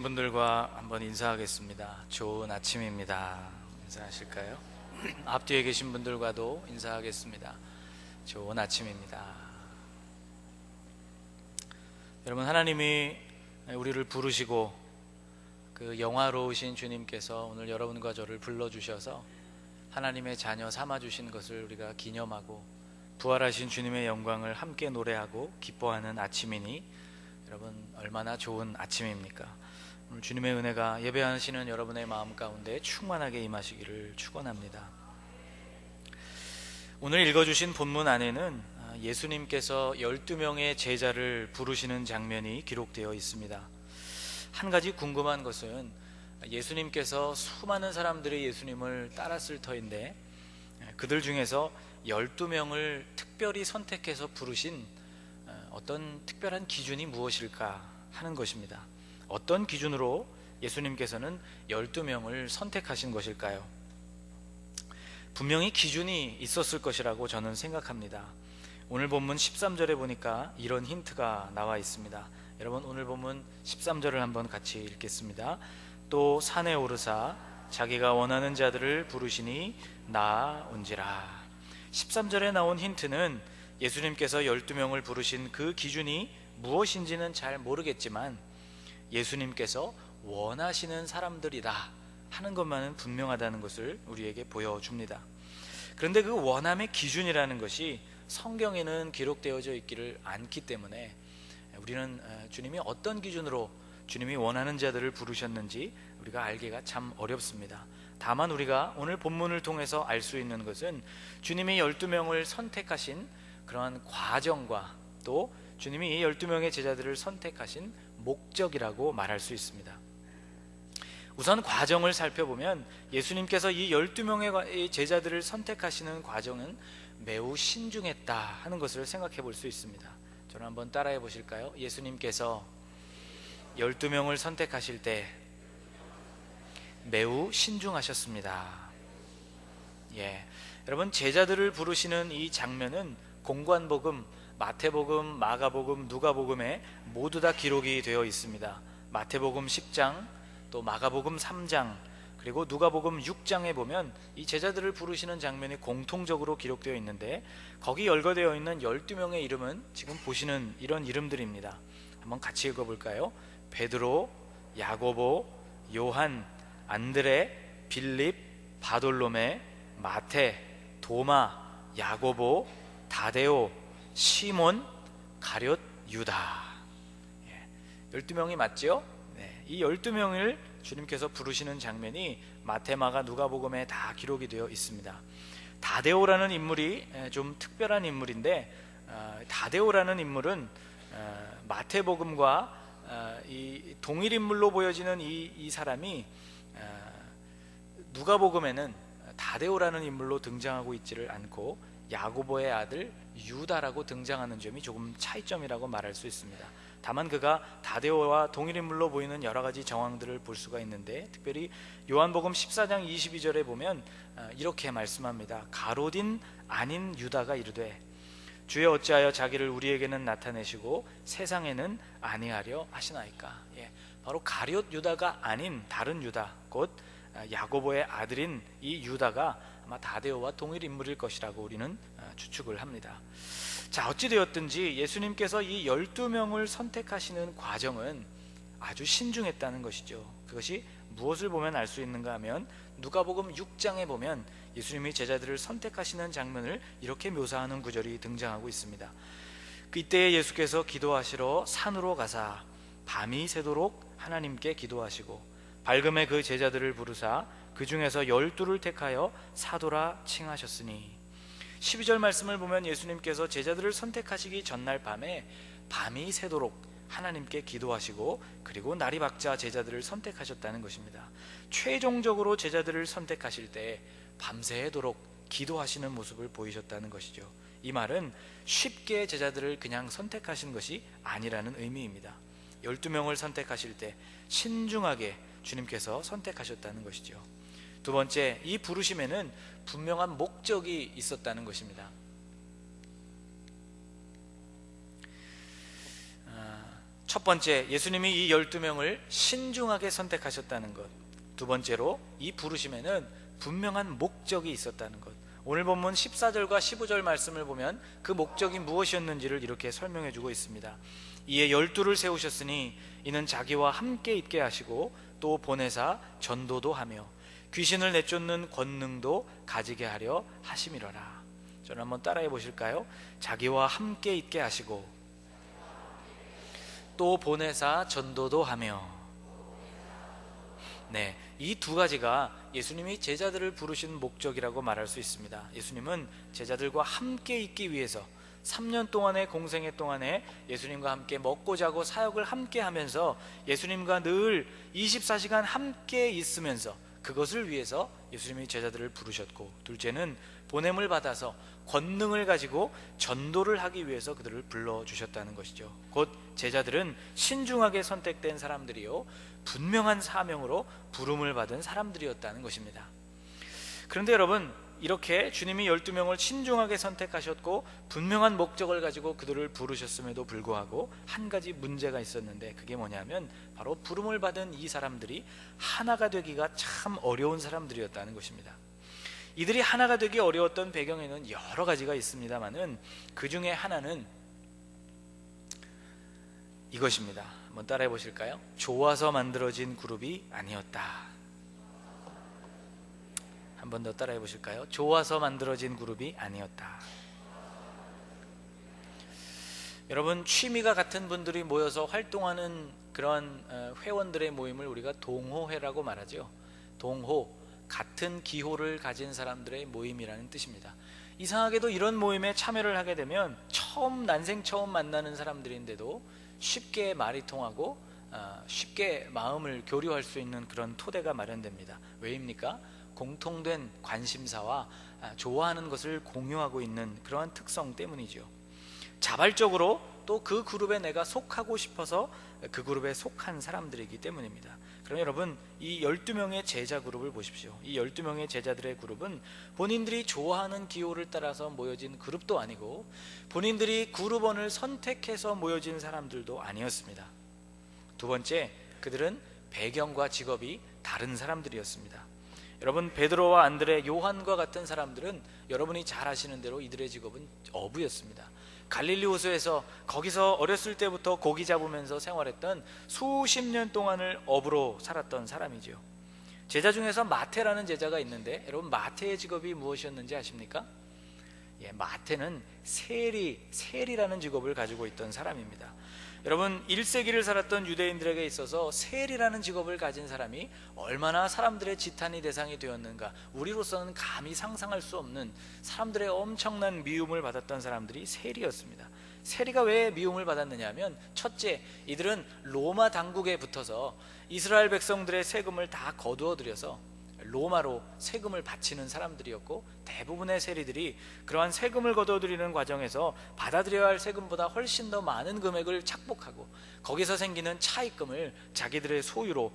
분들과 한번 인사하겠습니다. 좋은 아침입니다. 인사하실까요? 앞뒤에 계신 분들과도 인사하겠습니다. 좋은 아침입니다. 여러분, 하나님이 우리를 부르시고 그 영화로우신 주님께서 오늘 여러분과 저를 불러주셔서 하나님의 자녀 삼아주신 것을 우리가 기념하고 부활하신 주님의 영광을 함께 노래하고 기뻐하는 아침이니 여러분, 얼마나 좋은 아침입니까? 오늘 주님의 은혜가 예배하시는 여러분의 마음 가운데 충만하게 임하시기를 축원합니다. 오늘 읽어주신 본문 안에는 예수님께서 12명의 제자를 부르시는 장면이 기록되어 있습니다. 한 가지 궁금한 것은 예수님께서 수많은 사람들이 예수님을 따랐을 터인데 그들 중에서 12명을 특별히 선택해서 부르신 어떤 특별한 기준이 무엇일까 하는 것입니다. 어떤 기준으로 예수님께서는 12명을 선택하신 것일까요? 분명히 기준이 있었을 것이라고 저는 생각합니다. 오늘 본문 13절에 보니까 이런 힌트가 나와 있습니다. 여러분, 오늘 본문 13절을 한번 같이 읽겠습니다. 또 산에 오르사 자기가 원하는 자들을 부르시니 나온지라. 13절에 나온 힌트는 예수님께서 12명을 부르신 그 기준이 무엇인지는 잘 모르겠지만 예수님께서 원하시는 사람들이다 하는 것만은 분명하다는 것을 우리에게 보여줍니다. 그런데 그 원함의 기준이라는 것이 성경에는 기록되어져 있기를 않기 때문에 우리는 주님이 어떤 기준으로 주님이 원하는 자들을 부르셨는지 우리가 알기가 참 어렵습니다. 다만 우리가 오늘 본문을 통해서 알 수 있는 것은 주님이 12명을 선택하신 그러한 과정과 또 주님이 이 12명의 제자들을 선택하신 목적이라고 말할 수 있습니다. 우선 과정을 살펴보면 예수님께서 이 12명의 제자들을 선택하시는 과정은 매우 신중했다 하는 것을 생각해 볼 수 있습니다. 저는 한번 따라해 보실까요? 예수님께서 12명을 선택하실 때 매우 신중하셨습니다. 여러분, 제자들을 부르시는 이 장면은 공관복음, 마태복음, 마가복음, 누가복음에 모두 다 기록이 되어 있습니다. 마태복음 10장, 또 마가복음 3장, 그리고 누가복음 6장에 보면 이 제자들을 부르시는 장면이 공통적으로 기록되어 있는데 거기 열거되어 있는 12명의 이름은 지금 보시는 이런 이름들입니다. 한번 같이 읽어볼까요? 베드로, 야고보, 요한, 안드레, 빌립, 바돌로메, 마태, 도마, 야고보, 다데오, 시몬, 가룟, 유다. 12명이 맞죠? 이 12명을 주님께서 부르시는 장면이 마태, 마가, 누가복음에 다 기록이 되어 있습니다. 다데오라는 인물이 좀 특별한 인물인데 다데오라는 인물은 마태복음과 이 동일 인물로 보여지는 이 사람이 누가복음에는 다데오라는 인물로 등장하고 있지를 않고 야고보의 아들 유다라고 등장하는 점이 조금 차이점이라고 말할 수 있습니다. 다만 그가 다데오와 동일 인물로 보이는 여러 가지 정황들을 볼 수가 있는데 특별히 요한복음 14장 22절에 보면 이렇게 말씀합니다. 가롯인 아닌 유다가 이르되 주여 어찌하여 자기를 우리에게는 나타내시고 세상에는 아니하려 하시나이까. 바로 가룟 유다가 아닌 다른 유다, 곧 야고보의 아들인 이 유다가 아마 다데오와 동일 인물일 것이라고 우리는 추측을 합니다. 자, 어찌되었든지 예수님께서 이 12명을 선택하시는 과정은 아주 신중했다는 것이죠. 그것이 무엇을 보면 알 수 있는가 하면 누가복음 6장에 보면 예수님이 제자들을 선택하시는 장면을 이렇게 묘사하는 구절이 등장하고 있습니다. 그때 예수께서 기도하시러 산으로 가사 밤이 새도록 하나님께 기도하시고 밝음에 그 제자들을 부르사 그 중에서 12를 택하여 사도라 칭하셨으니. 12절 말씀을 보면 예수님께서 제자들을 선택하시기 전날 밤에 밤이 새도록 하나님께 기도하시고 그리고 날이 밝자 제자들을 선택하셨다는 것입니다. 최종적으로 제자들을 선택하실 때 밤새도록 기도하시는 모습을 보이셨다는 것이죠. 이 말은 쉽게 제자들을 그냥 선택하신 것이 아니라는 의미입니다. 12명을 선택하실 때 신중하게 주님께서 선택하셨다는 것이죠. 두 번째, 이 부르심에는 분명한 목적이 있었다는 것입니다. 첫 번째, 예수님이 이 12명을 신중하게 선택하셨다는 것. 두 번째로, 이 부르심에는 분명한 목적이 있었다는 것. 오늘 본문 14절과 15절 말씀을 보면 그 목적이 무엇이었는지를 이렇게 설명해 주고 있습니다. 이에 12를 세우셨으니 이는 자기와 함께 있게 하시고 또 보내사 전도도 하며 귀신을 내쫓는 권능도 가지게 하려 하심이로라. 저는 한번 따라해 보실까요? 자기와 함께 있게 하시고 또 보내사 전도도 하며. 네, 이 두 가지가 예수님이 제자들을 부르신 목적이라고 말할 수 있습니다. 예수님은 제자들과 함께 있기 위해서 3년 동안의 공생애 동안에 예수님과 함께 먹고 자고 사역을 함께 하면서 예수님과 늘 24시간 함께 있으면서 그것을 위해서 예수님이 제자들을 부르셨고, 둘째는 보냄을 받아서 권능을 가지고 전도를 하기 위해서 그들을 불러주셨다는 것이죠. 곧 제자들은 신중하게 선택된 사람들이요, 분명한 사명으로 부름을 받은 사람들이었다는 것입니다. 그런데 여러분, 이렇게 주님이 12명을 신중하게 선택하셨고 분명한 목적을 가지고 그들을 부르셨음에도 불구하고 한 가지 문제가 있었는데, 그게 뭐냐면 바로 부름을 받은 이 사람들이 하나가 되기가 참 어려운 사람들이었다는 것입니다. 이들이 하나가 되기 어려웠던 배경에는 여러 가지가 있습니다만은 그 중에 하나는 이것입니다. 한번 따라해 보실까요? 좋아서 만들어진 그룹이 아니었다. 한 번 더 따라해 보실까요? 좋아서 만들어진 그룹이 아니었다. 여러분, 취미가 같은 분들이 모여서 활동하는 그런 회원들의 모임을 우리가 동호회라고 말하죠. 동호, 같은 기호를 가진 사람들의 모임이라는 뜻입니다. 이상하게도 이런 모임에 참여를 하게 되면 난생 처음 만나는 사람들인데도 쉽게 말이 통하고 쉽게 마음을 교류할 수 있는 그런 토대가 마련됩니다. 왜입니까? 공통된 관심사와 좋아하는 것을 공유하고 있는 그러한 특성 때문이죠. 자발적으로 또 그 그룹에 내가 속하고 싶어서 그 그룹에 속한 사람들이기 때문입니다. 그럼 여러분, 이 12명의 제자 그룹을 보십시오. 이 12명의 제자들의 그룹은 본인들이 좋아하는 기호를 따라서 모여진 그룹도 아니고 본인들이 그룹원을 선택해서 모여진 사람들도 아니었습니다. 두 번째, 그들은 배경과 직업이 다른 사람들이었습니다. 여러분, 베드로와 안드레, 요한과 같은 사람들은 여러분이 잘 아시는 대로 이들의 직업은 어부였습니다. 갈릴리 호수에서 거기서 어렸을 때부터 고기 잡으면서 생활했던 수십 년 동안을 어부로 살았던 사람이죠. 제자 중에서 마태라는 제자가 있는데, 여러분 마태의 직업이 무엇이었는지 아십니까? 마태는 세리라는 직업을 가지고 있던 사람입니다. 여러분, 1세기를 살았던 유대인들에게 있어서 세리라는 직업을 가진 사람이 얼마나 사람들의 지탄이 대상이 되었는가, 우리로서는 감히 상상할 수 없는 사람들의 엄청난 미움을 받았던 사람들이 세리였습니다. 세리가 왜 미움을 받았느냐 하면, 첫째, 이들은 로마 당국에 붙어서 이스라엘 백성들의 세금을 다 거두어들여서 로마로 세금을 바치는 사람들이었고, 대부분의 세리들이 그러한 세금을 거둬들이는 과정에서 받아들여야 할 세금보다 훨씬 더 많은 금액을 착복하고 거기서 생기는 차익금을 자기들의 소유로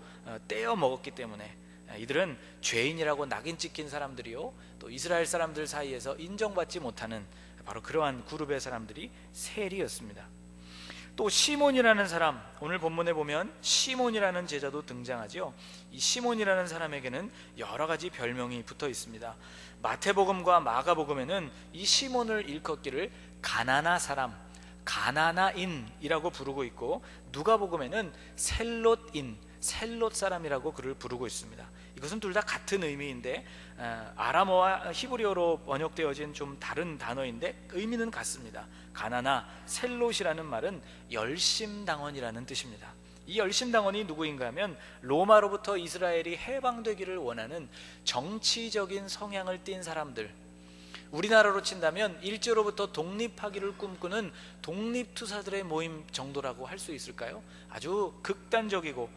떼어 먹었기 때문에 이들은 죄인이라고 낙인 찍힌 사람들이요, 또 이스라엘 사람들 사이에서 인정받지 못하는 바로 그러한 그룹의 사람들이 세리였습니다. 또 시몬이라는 사람, 오늘 본문에 보면 시몬이라는 제자도 등장하죠. 이 시몬이라는 사람에게는 여러 가지 별명이 붙어 있습니다. 마태복음과 마가복음에는 이 시몬을 일컫기를 가나나 사람, 가나나인이라고 부르고 있고, 누가복음에는 셀롯인, 셀롯 사람이라고 그를 부르고 있습니다. 이것은 둘 다 같은 의미인데 아람어와 히브리어로 번역되어진 좀 다른 단어인데 의미는 같습니다. 가나나, 셀롯이라는 말은 열심당원이라는 뜻입니다. 이 열심당원이 누구인가 하면 로마로부터 이스라엘이 해방되기를 원하는 정치적인 성향을 띤 사람들, 우리나라로 친다면 일제로부터 독립하기를 꿈꾸는 독립투사들의 모임 정도라고 할 수 있을까요? 아주 극단적이고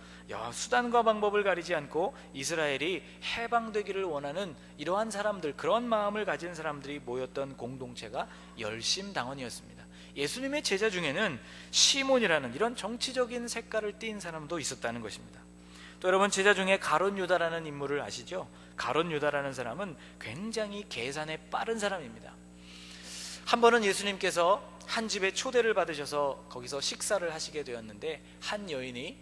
수단과 방법을 가리지 않고 이스라엘이 해방되기를 원하는 이러한 사람들, 그런 마음을 가진 사람들이 모였던 공동체가 열심당원이었습니다. 예수님의 제자 중에는 시몬이라는 이런 정치적인 색깔을 띤 사람도 있었다는 것입니다. 또 여러분, 제자 중에 가룟 유다라는 인물을 아시죠? 가룟 유다라는 사람은 굉장히 계산에 빠른 사람입니다. 한 번은 예수님께서 한 집에 초대를 받으셔서 거기서 식사를 하시게 되었는데, 한 여인이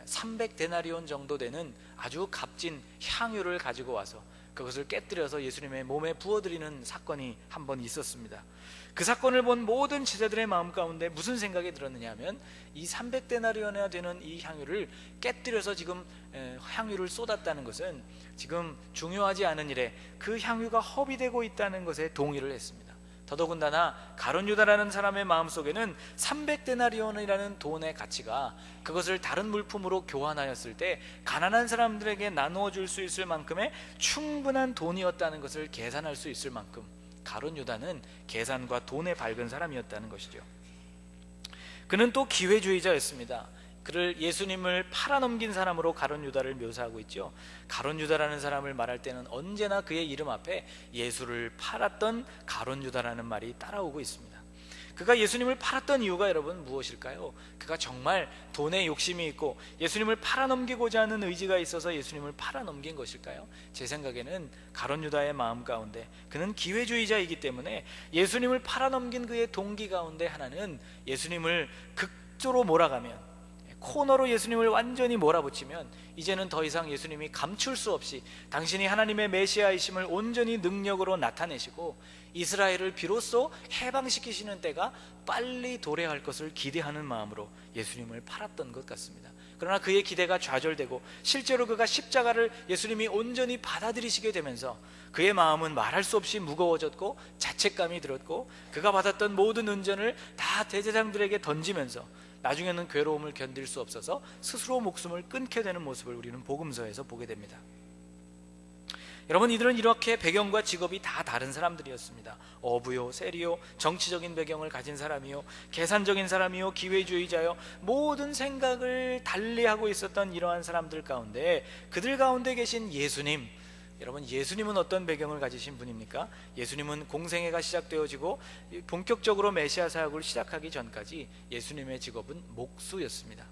300데나리온 정도 되는 아주 값진 향유를 가지고 와서 그것을 깨뜨려서 예수님의 몸에 부어드리는 사건이 한 번 있었습니다. 그 사건을 본 모든 제자들의 마음 가운데 무슨 생각이 들었느냐 하면, 이 300데나리온이나 되는 이 향유를 깨뜨려서 지금 향유를 쏟았다는 것은 지금 중요하지 않은 일에 그 향유가 허비되고 있다는 것에 동의를 했습니다. 더더군다나 가룟 유다라는 사람의 마음속에는 300데나리온이라는 돈의 가치가 그것을 다른 물품으로 교환하였을 때 가난한 사람들에게 나누어 줄 수 있을 만큼의 충분한 돈이었다는 것을 계산할 수 있을 만큼 가룟 유다는 계산과 돈에 밝은 사람이었다는 것이죠. 그는 또 기회주의자였습니다. 그를 예수님을 팔아넘긴 사람으로 가룟 유다를 묘사하고 있죠. 가룟 유다라는 사람을 말할 때는 언제나 그의 이름 앞에 예수를 팔았던 가룟 유다라는 말이 따라오고 있습니다. 그가 예수님을 팔았던 이유가 여러분 무엇일까요? 그가 정말 돈에 욕심이 있고 예수님을 팔아넘기고자 하는 의지가 있어서 예수님을 팔아넘긴 것일까요? 제 생각에는 가룟 유다의 마음 가운데 그는 기회주의자이기 때문에 예수님을 팔아넘긴 그의 동기 가운데 하나는 예수님을 극조로 몰아가면, 코너로 예수님을 완전히 몰아붙이면 이제는 더 이상 예수님이 감출 수 없이 당신이 하나님의 메시아이심을 온전히 능력으로 나타내시고 이스라엘을 비로소 해방시키시는 때가 빨리 도래할 것을 기대하는 마음으로 예수님을 팔았던 것 같습니다. 그러나 그의 기대가 좌절되고 실제로 그가 십자가를 예수님이 온전히 받아들이시게 되면서 그의 마음은 말할 수 없이 무거워졌고 자책감이 들었고, 그가 받았던 모든 은전을 다 대제사장들에게 던지면서 나중에는 괴로움을 견딜 수 없어서 스스로 목숨을 끊게 되는 모습을 우리는 복음서에서 보게 됩니다. 여러분, 이들은 이렇게 배경과 직업이 다 다른 사람들이었습니다. 어부요, 세리요, 정치적인 배경을 가진 사람이요, 계산적인 사람이요, 기회주의자요, 모든 생각을 달리하고 있었던 이러한 사람들 가운데 그들 가운데 계신 예수님, 여러분, 예수님은 어떤 배경을 가지신 분입니까? 예수님은 공생애가 시작되어지고 본격적으로 메시아 사역을 시작하기 전까지 예수님의 직업은 목수였습니다.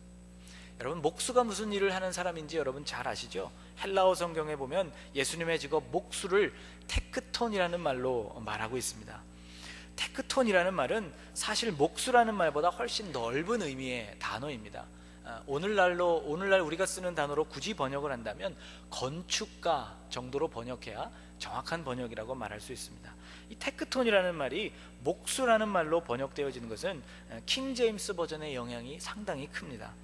여러분, 목수가 무슨 일을 하는 사람인지 여러분 잘 아시죠? 헬라어 성경에 보면 예수님의 직업 목수를 테크톤이라는 말로 말하고 있습니다. 테크톤이라는 말은 사실 목수라는 말보다 훨씬 넓은 의미의 단어입니다. 오늘날 우리가 쓰는 단어로 굳이 번역을 한다면 건축가 정도로 번역해야 정확한 번역이라고 말할 수 있습니다. 이 테크톤이라는 말이 목수라는 말로 번역되어지는 것은 킹 제임스 버전의 영향이 상당히 큽니다.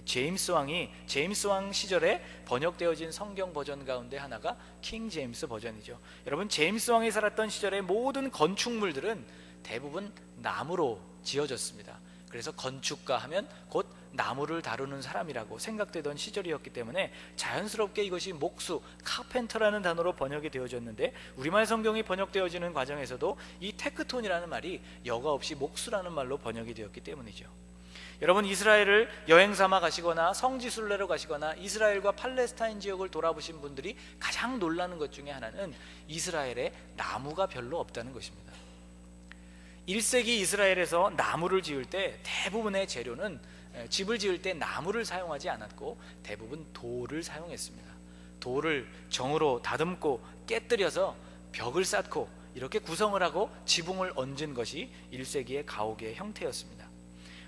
제임스 왕 시절에 번역되어진 성경 버전 가운데 하나가 킹 제임스 버전이죠. 여러분, 제임스 왕이 살았던 시절의 모든 건축물들은 대부분 나무로 지어졌습니다. 그래서 건축가 하면 곧 나무를 다루는 사람이라고 생각되던 시절이었기 때문에 자연스럽게 이것이 목수, 카펜터라는 단어로 번역이 되어졌는데, 우리말 성경이 번역되어지는 과정에서도 이 테크톤이라는 말이 여과 없이 목수라는 말로 번역이 되었기 때문이죠. 여러분, 이스라엘을 여행 삼아 가시거나 성지순례로 가시거나 이스라엘과 팔레스타인 지역을 돌아보신 분들이 가장 놀라는 것 중에 하나는 이스라엘에 나무가 별로 없다는 것입니다. 1세기 이스라엘에서 나무를 지을 때 대부분의 재료는 집을 지을 때 나무를 사용하지 않았고 대부분 돌을 사용했습니다. 돌을 정으로 다듬고 깨뜨려서 벽을 쌓고 이렇게 구성을 하고 지붕을 얹은 것이 1세기의 가옥의 형태였습니다.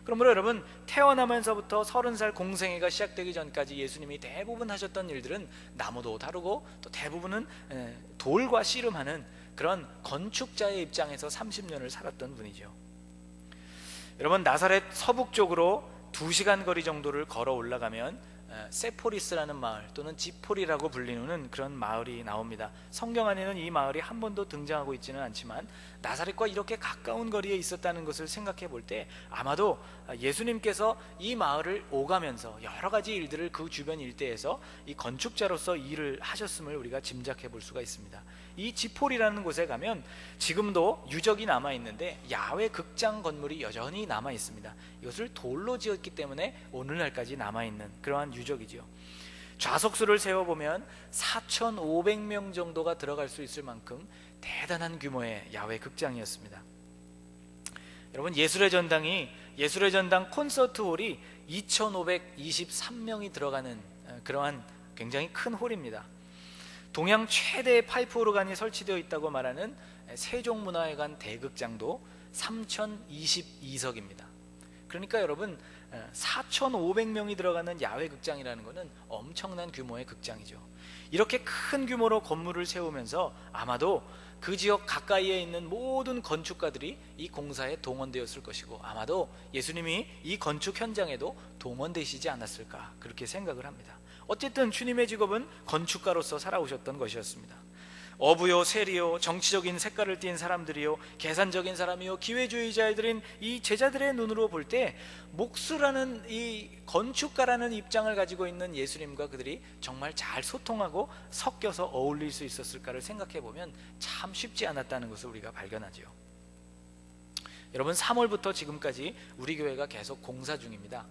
그러므로 여러분, 태어나면서부터 30살 공생애가 시작되기 전까지 예수님이 대부분 하셨던 일들은 나무도 다루고 또 대부분은 돌과 씨름하는 그런 건축자의 입장에서 30년을 살았던 분이죠. 여러분, 나사렛 서북쪽으로 2시간 거리 정도를 걸어 올라가면 세포리스라는 마을 또는 지폴이라고 불리는 그런 마을이 나옵니다. 성경 안에는 이 마을이 한 번도 등장하고 있지는 않지만 나사렛과 이렇게 가까운 거리에 있었다는 것을 생각해 볼 때 아마도 예수님께서 이 마을을 오가면서 여러 가지 일들을 그 주변 일대에서 이 건축자로서 일을 하셨음을 우리가 짐작해 볼 수가 있습니다. 이 지폴이라는 곳에 가면 지금도 유적이 남아 있는데 야외 극장 건물이 여전히 남아 있습니다. 이것을 돌로 지었기 때문에 오늘날까지 남아 있는 그러한 유적이죠. 좌석수를 세워보면 4,500명 정도가 들어갈 수 있을 만큼 대단한 규모의 야외 극장이었습니다. 여러분, 예술의 전당 콘서트 홀이 2,523명이 들어가는 그러한 굉장히 큰 홀입니다. 동양 최대의 파이프 오르간이 설치되어 있다고 말하는 세종문화회관 대극장도 3022석입니다. 그러니까 여러분 4,500명이 들어가는 야외 극장이라는 것은 엄청난 규모의 극장이죠. 이렇게 큰 규모로 건물을 세우면서 아마도 그 지역 가까이에 있는 모든 건축가들이 이 공사에 동원되었을 것이고, 아마도 예수님이 이 건축 현장에도 동원되시지 않았을까, 그렇게 생각을 합니다. 어쨌든 주님의 직업은 건축가로서 살아오셨던 것이었습니다. 어부요, 세리요, 정치적인 색깔을 띤 사람들이요, 계산적인 사람이요, 기회주의자들인 이 제자들의 눈으로 볼 때 목수라는 이 건축가라는 입장을 가지고 있는 예수님과 그들이 정말 잘 소통하고 섞여서 어울릴 수 있었을까를 생각해 보면 참 쉽지 않았다는 것을 우리가 발견하죠. 여러분, 3월부터 지금까지 우리 교회가 계속 공사 중입니다.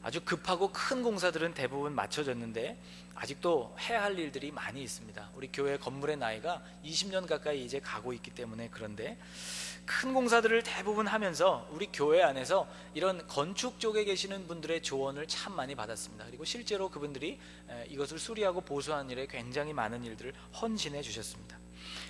아주 급하고 큰 공사들은 대부분 마쳐졌는데 아직도 해야 할 일들이 많이 있습니다. 우리 교회 건물의 나이가 20년 가까이 이제 가고 있기 때문에, 그런데 큰 공사들을 대부분 하면서 우리 교회 안에서 이런 건축 쪽에 계시는 분들의 조언을 참 많이 받았습니다. 그리고 실제로 그분들이 이것을 수리하고 보수하는 일에 굉장히 많은 일들을 헌신해 주셨습니다.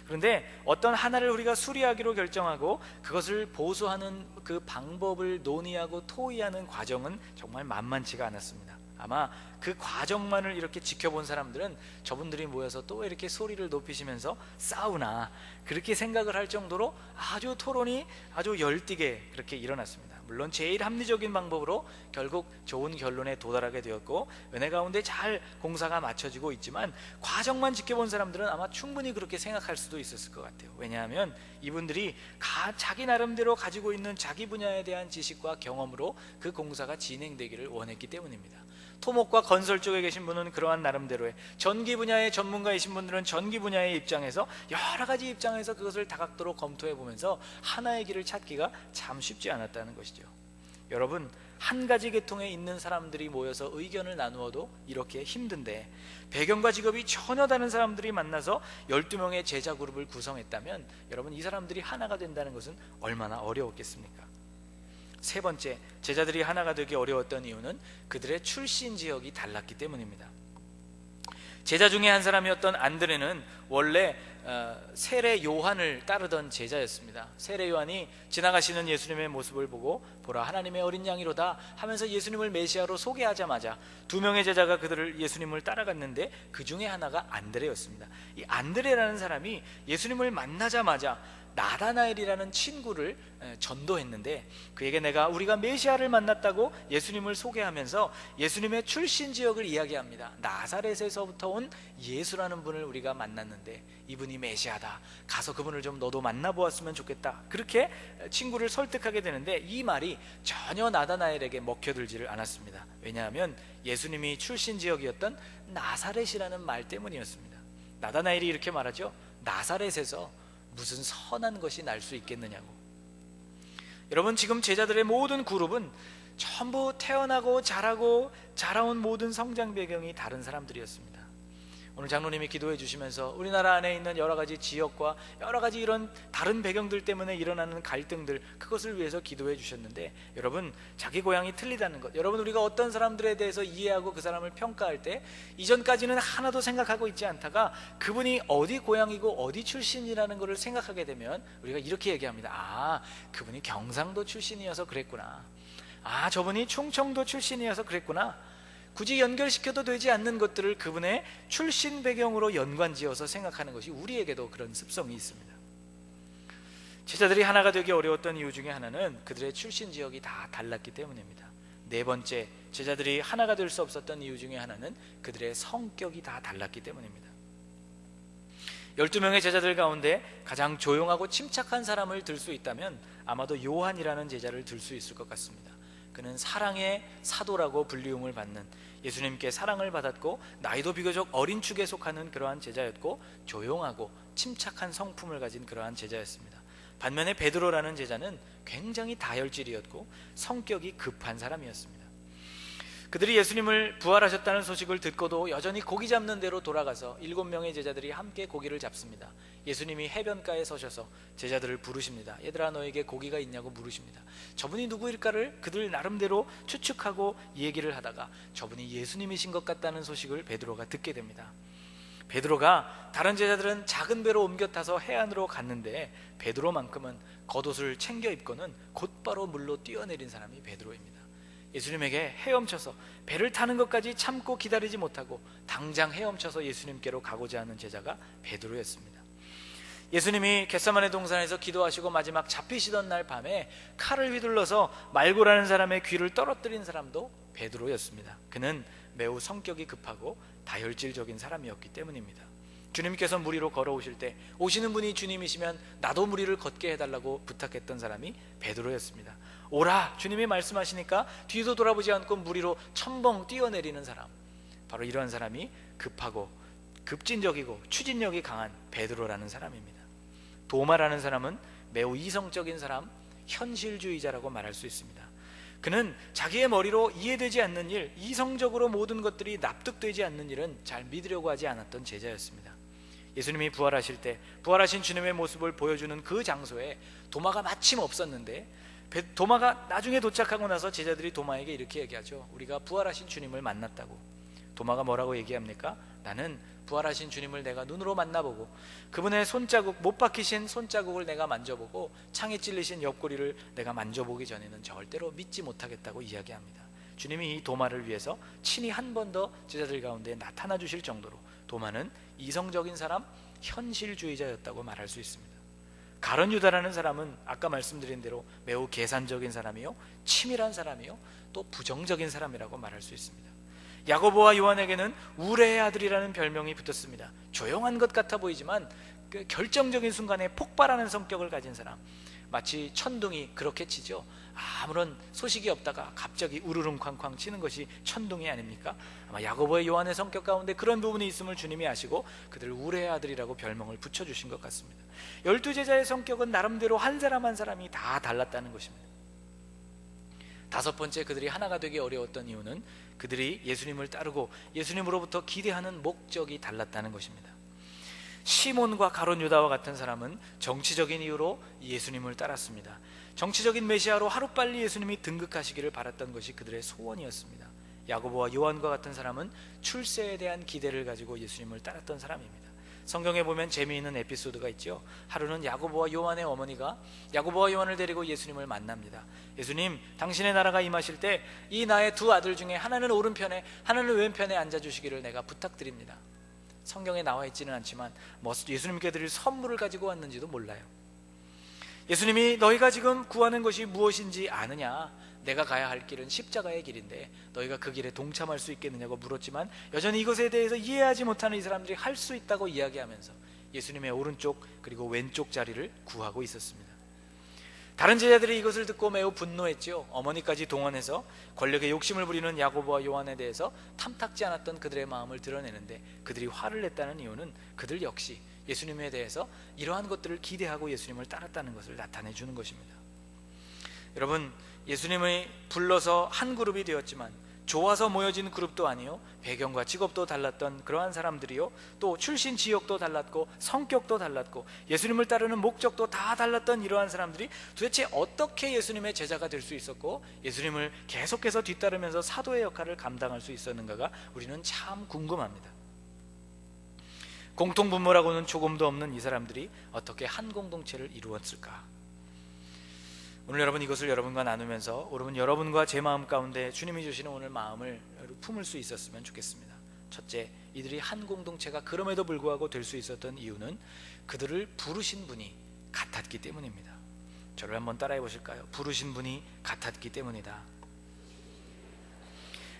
그런데 어떤 하나를 우리가 수리하기로 결정하고 그것을 보수하는 그 방법을 논의하고 토의하는 과정은 정말 만만치가 않았습니다. 아마 그 과정만을 이렇게 지켜본 사람들은 저분들이 모여서 또 이렇게 소리를 높이시면서 싸우나, 그렇게 생각을 할 정도로 아주 토론이 아주 열띠게 그렇게 일어났습니다. 물론 제일 합리적인 방법으로 결국 좋은 결론에 도달하게 되었고 은혜 가운데 잘 공사가 마쳐지고 있지만, 과정만 지켜본 사람들은 아마 충분히 그렇게 생각할 수도 있었을 것 같아요. 왜냐하면 이분들이 자기 나름대로 가지고 있는 자기 분야에 대한 지식과 경험으로 그 공사가 진행되기를 원했기 때문입니다. 토목과 건설 쪽에 계신 분은 그러한 나름대로의, 전기 분야의 전문가이신 분들은 전기 분야의 입장에서 여러 가지 입장에서 그것을 다각도로 검토해 보면서 하나의 길을 찾기가 참 쉽지 않았다는 것이죠. 여러분, 한 가지 계통에 있는 사람들이 모여서 의견을 나누어도 이렇게 힘든데, 배경과 직업이 전혀 다른 사람들이 만나서 12명의 제자 그룹을 구성했다면 여러분, 이 사람들이 하나가 된다는 것은 얼마나 어려웠겠습니까? 세 번째, 제자들이 하나가 되기 어려웠던 이유는 그들의 출신 지역이 달랐기 때문입니다. 제자 중에 한 사람이었던 안드레는 원래 세례 요한을 따르던 제자였습니다. 세례 요한이 지나가시는 예수님의 모습을 보고 보라, 하나님의 어린 양이로다 하면서 예수님을 메시아로 소개하자마자 2명의 제자가 예수님을 따라갔는데 그 중에 하나가 안드레였습니다. 이 안드레라는 사람이 예수님을 만나자마자 나다나엘이라는 친구를 전도했는데, 그에게 우리가 메시아를 만났다고 예수님을 소개하면서 예수님의 출신 지역을 이야기합니다. 나사렛에서부터 온 예수라는 분을 우리가 만났는데 이분이 메시아다, 가서 그분을 좀 너도 만나보았으면 좋겠다, 그렇게 친구를 설득하게 되는데, 이 말이 전혀 나다나엘에게 먹혀들지를 않았습니다. 왜냐하면 예수님이 출신 지역이었던 나사렛이라는 말 때문이었습니다. 나다나엘이 이렇게 말하죠. 나사렛에서 무슨 선한 것이 날 수 있겠느냐고. 여러분, 지금 제자들의 모든 그룹은 전부 태어나고 자라온 모든 성장 배경이 다른 사람들이었습니다. 오늘 장로님이 기도해 주시면서 우리나라 안에 있는 여러 가지 지역과 여러 가지 이런 다른 배경들 때문에 일어나는 갈등들, 그것을 위해서 기도해 주셨는데, 여러분, 자기 고향이 틀리다는 것, 여러분, 우리가 어떤 사람들에 대해서 이해하고 그 사람을 평가할 때 이전까지는 하나도 생각하고 있지 않다가 그분이 어디 고향이고 어디 출신이라는 것을 생각하게 되면 우리가 이렇게 얘기합니다. 아, 그분이 경상도 출신이어서 그랬구나, 아, 저분이 충청도 출신이어서 그랬구나. 굳이 연결시켜도 되지 않는 것들을 그분의 출신 배경으로 연관지어서 생각하는 것이 우리에게도 그런 습성이 있습니다. 제자들이 하나가 되기 어려웠던 이유 중에 하나는 그들의 출신 지역이 다 달랐기 때문입니다. 네 번째, 제자들이 하나가 될 수 없었던 이유 중에 하나는 그들의 성격이 다 달랐기 때문입니다. 12명의 제자들 가운데 가장 조용하고 침착한 사람을 들 수 있다면 아마도 요한이라는 제자를 들 수 있을 것 같습니다. 그는 사랑의 사도라고 불리움을 받는, 예수님께 사랑을 받았고 나이도 비교적 어린 축에 속하는 그러한 제자였고 조용하고 침착한 성품을 가진 그러한 제자였습니다. 반면에 베드로라는 제자는 굉장히 다혈질이었고 성격이 급한 사람이었습니다. 그들이 예수님을 부활하셨다는 소식을 듣고도 여전히 고기 잡는 데로 돌아가서 7명의 제자들이 함께 고기를 잡습니다. 예수님이 해변가에 서셔서 제자들을 부르십니다. 얘들아, 너에게 고기가 있냐고 물으십니다. 저분이 누구일까를 그들 나름대로 추측하고 얘기를 하다가 저분이 예수님이신 것 같다는 소식을 베드로가 듣게 됩니다. 베드로가, 다른 제자들은 작은 배로 옮겨 타서 해안으로 갔는데 베드로만큼은 겉옷을 챙겨 입고는 곧바로 물로 뛰어내린 사람이 베드로입니다. 예수님에게 헤엄쳐서 배를 타는 것까지 참고 기다리지 못하고 당장 헤엄쳐서 예수님께로 가고자 하는 제자가 베드로였습니다. 예수님이 겟세마네 동산에서 기도하시고 마지막 잡히시던 날 밤에 칼을 휘둘러서 말고라는 사람의 귀를 떨어뜨린 사람도 베드로였습니다. 그는 매우 성격이 급하고 다혈질적인 사람이었기 때문입니다. 주님께서 물 위로 걸어오실 때 오시는 분이 주님이시면 나도 물 위를 걷게 해달라고 부탁했던 사람이 베드로였습니다. 오라 주님이 말씀하시니까 뒤도 돌아보지 않고 물 위로 첨벙 뛰어내리는 사람, 바로 이러한 사람이 급하고 급진적이고 추진력이 강한 베드로라는 사람입니다. 도마라는 사람은 매우 이성적인 사람, 현실주의자라고 말할 수 있습니다. 그는 자기의 머리로 이해되지 않는 일, 이성적으로 모든 것들이 납득되지 않는 일은 잘 믿으려고 하지 않았던 제자였습니다. 예수님이 부활하실 때 부활하신 주님의 모습을 보여주는 그 장소에 도마가 마침 없었는데, 도마가 나중에 도착하고 나서 제자들이 도마에게 이렇게 얘기하죠. 우리가 부활하신 주님을 만났다고. 도마가 뭐라고 얘기합니까? 나는 부활하신 주님을 내가 눈으로 만나보고 그분의 손자국, 못 박히신 손자국을 내가 만져보고 창에 찔리신 옆구리를 내가 만져보기 전에는 절대로 믿지 못하겠다고 이야기합니다. 주님이 이 도마를 위해서 친히 한 번 더 제자들 가운데 나타나 주실 정도로 도마는 이성적인 사람, 현실주의자였다고 말할 수 있습니다. 가룟 유다라는 사람은 아까 말씀드린 대로 매우 계산적인 사람이요, 치밀한 사람이요, 또 부정적인 사람이라고 말할 수 있습니다. 야고보와 요한에게는 우레의 아들이라는 별명이 붙었습니다. 조용한 것 같아 보이지만 그 결정적인 순간에 폭발하는 성격을 가진 사람, 마치 천둥이 그렇게 치죠. 아무런 소식이 없다가 갑자기 우르릉 쾅쾅 치는 것이 천둥이 아닙니까? 아마 야고보의 요한의 성격 가운데 그런 부분이 있음을 주님이 아시고 그들을 우레의 아들이라고 별명을 붙여주신 것 같습니다. 12제자의 성격은 나름대로 한 사람 한 사람이 다 달랐다는 것입니다. 다섯 번째, 그들이 하나가 되기 어려웠던 이유는 그들이 예수님을 따르고 예수님으로부터 기대하는 목적이 달랐다는 것입니다. 시몬과 가룟 유다와 같은 사람은 정치적인 이유로 예수님을 따랐습니다. 정치적인 메시아로 하루빨리 예수님이 등극하시기를 바랐던 것이 그들의 소원이었습니다. 야고보와 요한과 같은 사람은 출세에 대한 기대를 가지고 예수님을 따랐던 사람입니다. 성경에 보면 재미있는 에피소드가 있죠. 하루는 야고보와 요한의 어머니가 야고보와 요한을 데리고 예수님을 만납니다. 예수님, 당신의 나라가 임하실 때 이 나의 두 아들 중에 하나는 오른편에 하나는 왼편에 앉아주시기를 내가 부탁드립니다. 성경에 나와 있지는 않지만 예수님께 드릴 선물을 가지고 왔는지도 몰라요. 예수님이 너희가 지금 구하는 것이 무엇인지 아느냐? 내가 가야 할 길은 십자가의 길인데 너희가 그 길에 동참할 수 있겠느냐고 물었지만 여전히 이것에 대해서 이해하지 못하는 이 사람들이 할 수 있다고 이야기하면서 예수님의 오른쪽 그리고 왼쪽 자리를 구하고 있었습니다. 다른 제자들이 이것을 듣고 매우 분노했죠. 어머니까지 동원해서 권력에 욕심을 부리는 야고보와 요한에 대해서 탐탁지 않았던 그들의 마음을 드러내는데, 그들이 화를 냈다는 이유는 그들 역시 예수님에 대해서 이러한 것들을 기대하고 예수님을 따랐다는 것을 나타내 주는 것입니다. 여러분, 예수님이 불러서 한 그룹이 되었지만 좋아서 모여진 그룹도 아니요, 배경과 직업도 달랐던 그러한 사람들이요, 또 출신 지역도 달랐고 성격도 달랐고 예수님을 따르는 목적도 다 달랐던 이러한 사람들이 도대체 어떻게 예수님의 제자가 될 수 있었고 예수님을 계속해서 뒤따르면서 사도의 역할을 감당할 수 있었는가가 우리는 참 궁금합니다. 공통분모라고는 조금도 없는 이 사람들이 어떻게 한 공동체를 이루었을까? 오늘 여러분, 이것을 여러분과 나누면서 여러분과 제 마음 가운데 주님이 주시는 오늘 마음을 품을 수 있었으면 좋겠습니다. 첫째, 이들이 한 공동체가 그럼에도 불구하고 될 수 있었던 이유는 그들을 부르신 분이 같았기 때문입니다. 저를 한번 따라해 보실까요? 부르신 분이 같았기 때문이다.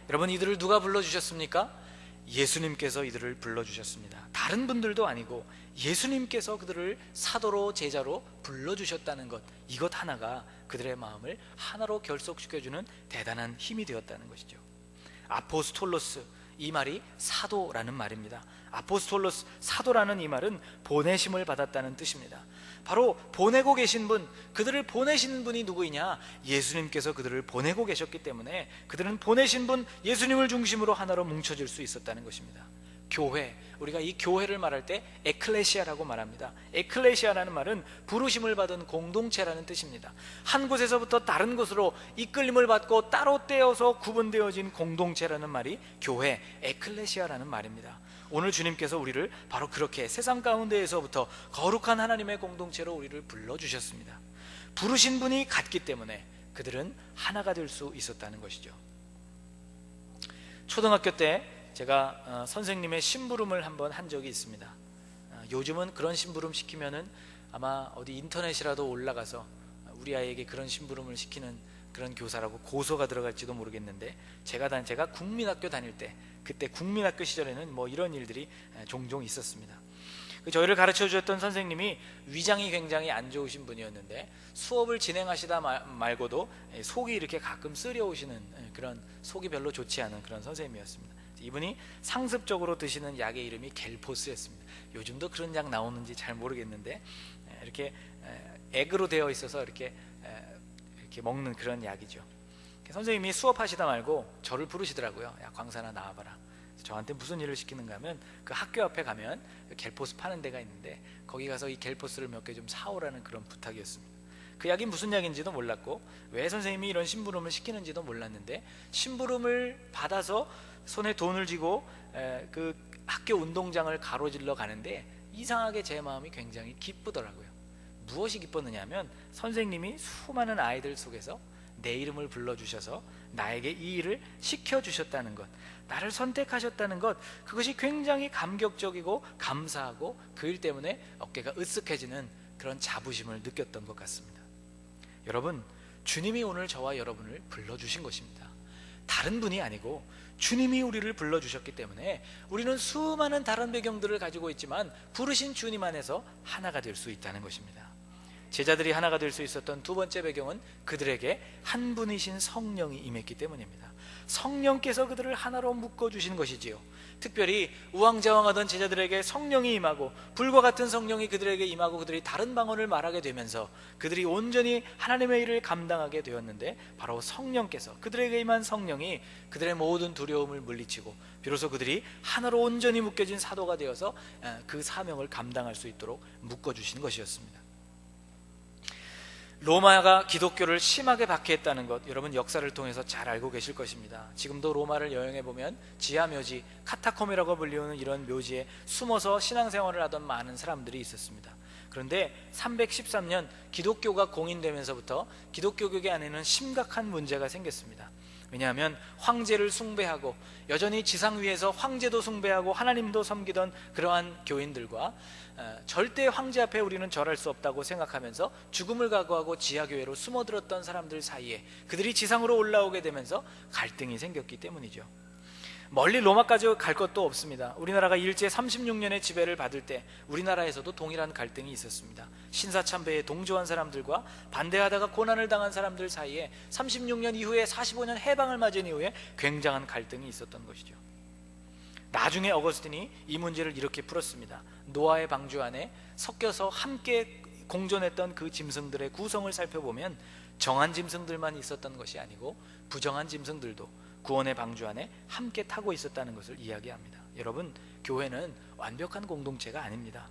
여러분, 이들을 누가 불러주셨습니까? 예수님께서 이들을 불러주셨습니다. 다른 분들도 아니고 예수님께서 그들을 사도로 제자로 불러주셨다는 것, 이것 하나가 그들의 마음을 하나로 결속시켜주는 대단한 힘이 되었다는 것이죠. 아포스톨로스, 이 말이 사도라는 말입니다. 아포스톨로스, 사도라는 이 말은 보내심을 받았다는 뜻입니다. 바로 보내고 계신 분, 그들을 보내신 분이 누구이냐? 예수님께서 그들을 보내고 계셨기 때문에 그들은 보내신 분 예수님을 중심으로 하나로 뭉쳐질 수 있었다는 것입니다. 교회, 우리가 이 교회를 말할 때 에클레시아라고 말합니다. 에클레시아라는 말은 부르심을 받은 공동체라는 뜻입니다. 한 곳에서부터 다른 곳으로 이끌림을 받고 따로 떼어서 구분되어진 공동체라는 말이 교회, 에클레시아라는 말입니다. 오늘 주님께서 우리를 바로 그렇게 세상 가운데에서부터 거룩한 하나님의 공동체로 우리를 불러주셨습니다. 부르신 분이 같기 때문에 그들은 하나가 될 수 있었다는 것이죠. 초등학교 때 제가 선생님의 심부름을 한번 한 적이 있습니다. 요즘은 그런 심부름 시키면은 아마 어디 인터넷이라도 올라가서 우리 아이에게 그런 심부름을 시키는 그런 교사라고 고소가 들어갈지도 모르겠는데, 제가 국민학교 다닐 때, 그때 국민학교 시절에는 뭐 이런 일들이 종종 있었습니다. 저희를 가르쳐 주셨던 선생님이 위장이 굉장히 안 좋으신 분이었는데, 수업을 진행하시다 말고도 속이 이렇게 가끔 쓰려오시는 그런, 속이 별로 좋지 않은 그런 선생님이었습니다. 이분이 상습적으로 드시는 약의 이름이 겔포스였습니다. 요즘도 그런 약 나오는지 잘 모르겠는데, 이렇게 액으로 되어 있어서 이렇게 먹는 그런 약이죠. 선생님이 수업하시다 말고 저를 부르시더라고요. 야, 광산아 나와봐라. 저한테 무슨 일을 시키는가 하면, 그 학교 앞에 가면 겔포스 파는 데가 있는데 거기 가서 이 겔포스를 몇 개 좀 사오라는 그런 부탁이었습니다. 그 약이 무슨 약인지도 몰랐고, 왜 선생님이 이런 심부름을 시키는지도 몰랐는데, 심부름을 받아서 손에 돈을 쥐고 그 학교 운동장을 가로질러 가는데 이상하게 제 마음이 굉장히 기쁘더라고요. 무엇이 기뻤느냐면, 선생님이 수많은 아이들 속에서 내 이름을 불러주셔서 나에게 이 일을 시켜주셨다는 것, 나를 선택하셨다는 것, 그것이 굉장히 감격적이고 감사하고 그 일 때문에 어깨가 으쓱해지는 그런 자부심을 느꼈던 것 같습니다. 여러분, 주님이 오늘 저와 여러분을 불러주신 것입니다. 다른 분이 아니고 주님이 우리를 불러주셨기 때문에 우리는 수많은 다른 배경들을 가지고 있지만 부르신 주님 안에서 하나가 될 수 있다는 것입니다. 제자들이 하나가 될 수 있었던 두 번째 배경은 그들에게 한 분이신 성령이 임했기 때문입니다. 성령께서 그들을 하나로 묶어주신 것이지요. 특별히 우왕좌왕하던 제자들에게 성령이 임하고, 불과 같은 성령이 그들에게 임하고 그들이 다른 방언을 말하게 되면서 그들이 온전히 하나님의 일을 감당하게 되었는데, 바로 성령께서, 그들에게 임한 성령이 그들의 모든 두려움을 물리치고 비로소 그들이 하나로 온전히 묶여진 사도가 되어서 그 사명을 감당할 수 있도록 묶어주신 것이었습니다. 로마가 기독교를 심하게 박해했다는 것, 여러분 역사를 통해서 잘 알고 계실 것입니다. 지금도 로마를 여행해 보면 지하묘지, 카타콤이라고 불리우는 이런 묘지에 숨어서 신앙생활을 하던 많은 사람들이 있었습니다. 그런데 313년 기독교가 공인되면서부터 기독교계 안에는 심각한 문제가 생겼습니다. 왜냐하면 황제를 숭배하고 여전히 지상 위에서 황제도 숭배하고 하나님도 섬기던 그러한 교인들과 절대 황제 앞에 우리는 절할 수 없다고 생각하면서 죽음을 각오하고 지하교회로 숨어들었던 사람들 사이에 그들이 지상으로 올라오게 되면서 갈등이 생겼기 때문이죠. 멀리 로마까지 갈 것도 없습니다. 우리나라가 일제 36년의 지배를 받을 때 우리나라에서도 동일한 갈등이 있었습니다. 신사참배에 동조한 사람들과 반대하다가 고난을 당한 사람들 사이에 36년 이후에 45년 해방을 맞은 이후에 굉장한 갈등이 있었던 것이죠. 나중에 어거스틴이 이 문제를 이렇게 풀었습니다. 노아의 방주 안에 섞여서 함께 공존했던 그 짐승들의 구성을 살펴보면 정한 짐승들만 있었던 것이 아니고 부정한 짐승들도 구원의 방주 안에 함께 타고 있었다는 것을 이야기합니다. 여러분, 교회는 완벽한 공동체가 아닙니다.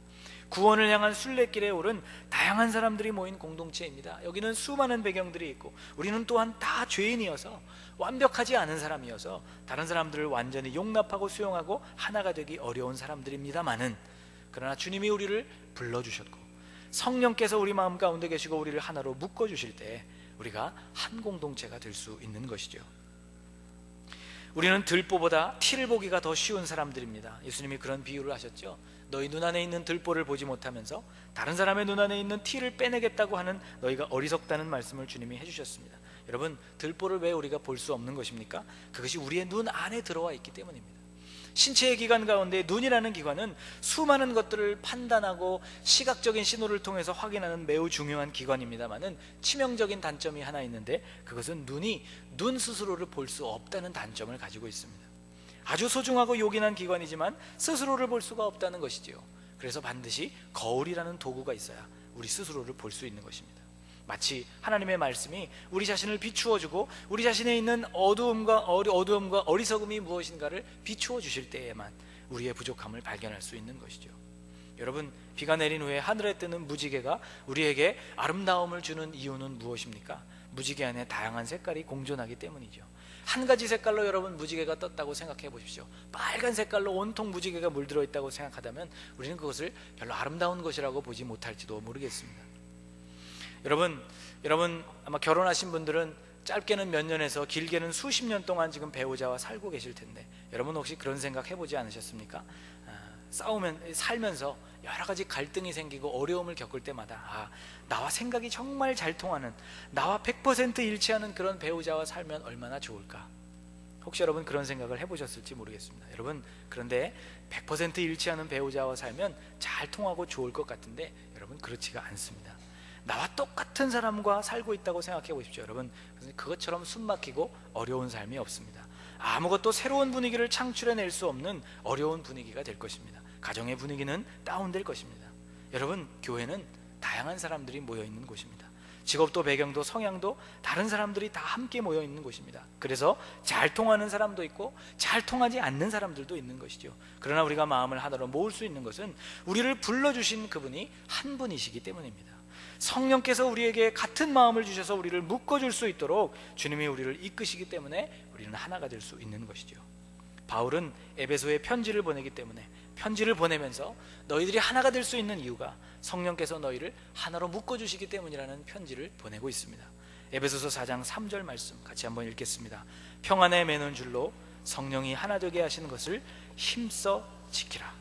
구원을 향한 순례길에 오른 다양한 사람들이 모인 공동체입니다. 여기는 수많은 배경들이 있고 우리는 또한 다 죄인이어서 완벽하지 않은 사람이어서 다른 사람들을 완전히 용납하고 수용하고 하나가 되기 어려운 사람들입니다마는, 그러나 주님이 우리를 불러주셨고 성령께서 우리 마음 가운데 계시고 우리를 하나로 묶어주실 때 우리가 한 공동체가 될 수 있는 것이죠. 우리는 들보보다 티를 보기가 더 쉬운 사람들입니다. 예수님이 그런 비유를 하셨죠. 너희 눈 안에 있는 들보를 보지 못하면서 다른 사람의 눈 안에 있는 티를 빼내겠다고 하는 너희가 어리석다는 말씀을 주님이 해주셨습니다. 여러분, 들보를 왜 우리가 볼 수 없는 것입니까? 그것이 우리의 눈 안에 들어와 있기 때문입니다. 신체의 기관 가운데 눈이라는 기관은 수많은 것들을 판단하고 시각적인 신호를 통해서 확인하는 매우 중요한 기관입니다만은 치명적인 단점이 하나 있는데, 그것은 눈이 눈 스스로를 볼 수 없다는 단점을 가지고 있습니다. 아주 소중하고 요긴한 기관이지만 스스로를 볼 수가 없다는 것이지요. 그래서 반드시 거울이라는 도구가 있어야 우리 스스로를 볼 수 있는 것입니다. 마치 하나님의 말씀이 우리 자신을 비추어주고 우리 자신에 있는 어두움과 어리석음이 무엇인가를 비추어 주실 때에만 우리의 부족함을 발견할 수 있는 것이죠. 여러분, 비가 내린 후에 하늘에 뜨는 무지개가 우리에게 아름다움을 주는 이유는 무엇입니까? 무지개 안에 다양한 색깔이 공존하기 때문이죠. 한 가지 색깔로 여러분 무지개가 떴다고 생각해 보십시오. 빨간 색깔로 온통 무지개가 물들어 있다고 생각하다면 우리는 그것을 별로 아름다운 것이라고 보지 못할지도 모르겠습니다. 여러분 아마 결혼하신 분들은 짧게는 몇 년에서 길게는 수십 년 동안 지금 배우자와 살고 계실 텐데, 여러분 혹시 그런 생각 해보지 않으셨습니까? 살면서 여러 가지 갈등이 생기고 어려움을 겪을 때마다 나와 생각이 정말 잘 통하는, 나와 100% 일치하는 그런 배우자와 살면 얼마나 좋을까? 혹시 여러분 그런 생각을 해보셨을지 모르겠습니다. 여러분, 그런데 100% 일치하는 배우자와 살면 잘 통하고 좋을 것 같은데 여러분, 그렇지가 않습니다. 나와 똑같은 사람과 살고 있다고 생각해 보십시오. 여러분, 그것처럼 숨막히고 어려운 삶이 없습니다. 아무것도 새로운 분위기를 창출해낼 수 없는 어려운 분위기가 될 것입니다. 가정의 분위기는 다운될 것입니다. 여러분, 교회는 다양한 사람들이 모여있는 곳입니다. 직업도 배경도 성향도 다른 사람들이 다 함께 모여있는 곳입니다. 그래서 잘 통하는 사람도 있고 잘 통하지 않는 사람들도 있는 것이죠. 그러나 우리가 마음을 하나로 모을 수 있는 것은 우리를 불러주신 그분이 한 분이시기 때문입니다. 성령께서 우리에게 같은 마음을 주셔서 우리를 묶어줄 수 있도록 주님이 우리를 이끄시기 때문에 우리는 하나가 될 수 있는 것이죠. 바울은 에베소에 편지를 보내기 때문에 편지를 보내면서 너희들이 하나가 될 수 있는 이유가 성령께서 너희를 하나로 묶어주시기 때문이라는 편지를 보내고 있습니다. 에베소서 4장 3절 말씀 같이 한번 읽겠습니다. 평안에 매는 줄로 성령이 하나 되게 하시는 것을 힘써 지키라.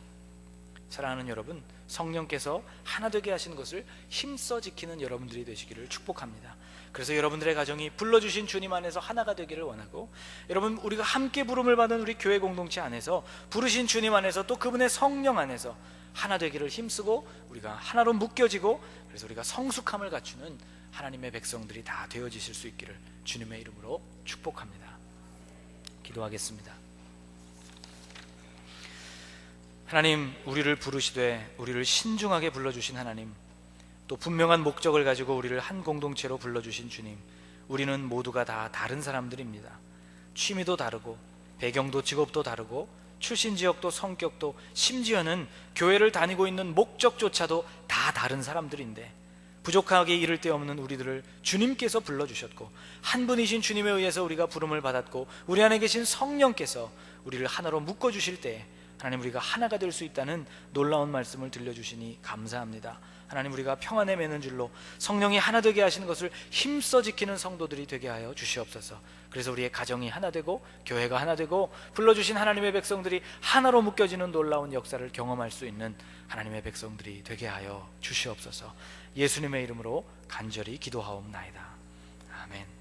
사랑하는 여러분, 성령께서 하나 되게 하시는 것을 힘써 지키는 여러분들이 되시기를 축복합니다. 그래서 여러분들의 가정이 불러주신 주님 안에서 하나가 되기를 원하고, 여러분, 우리가 함께 부름을 받은 우리 교회 공동체 안에서 부르신 주님 안에서 또 그분의 성령 안에서 하나 되기를 힘쓰고 우리가 하나로 묶여지고, 그래서 우리가 성숙함을 갖추는 하나님의 백성들이 다 되어지실 수 있기를 주님의 이름으로 축복합니다. 기도하겠습니다. 하나님, 우리를 부르시되 우리를 신중하게 불러주신 하나님, 또 분명한 목적을 가지고 우리를 한 공동체로 불러주신 주님, 우리는 모두가 다 다른 사람들입니다. 취미도 다르고 배경도 직업도 다르고 출신 지역도 성격도 심지어는 교회를 다니고 있는 목적조차도 다 다른 사람들인데, 부족하게 이를 데 없는 우리들을 주님께서 불러주셨고 한 분이신 주님에 의해서 우리가 부름을 받았고 우리 안에 계신 성령께서 우리를 하나로 묶어주실 때 하나님, 우리가 하나가 될 수 있다는 놀라운 말씀을 들려주시니 감사합니다. 하나님, 우리가 평안에 매는 줄로 성령이 하나 되게 하시는 것을 힘써 지키는 성도들이 되게 하여 주시옵소서. 그래서 우리의 가정이 하나 되고 교회가 하나 되고 불러주신 하나님의 백성들이 하나로 묶여지는 놀라운 역사를 경험할 수 있는 하나님의 백성들이 되게 하여 주시옵소서. 예수님의 이름으로 간절히 기도하옵나이다. 아멘.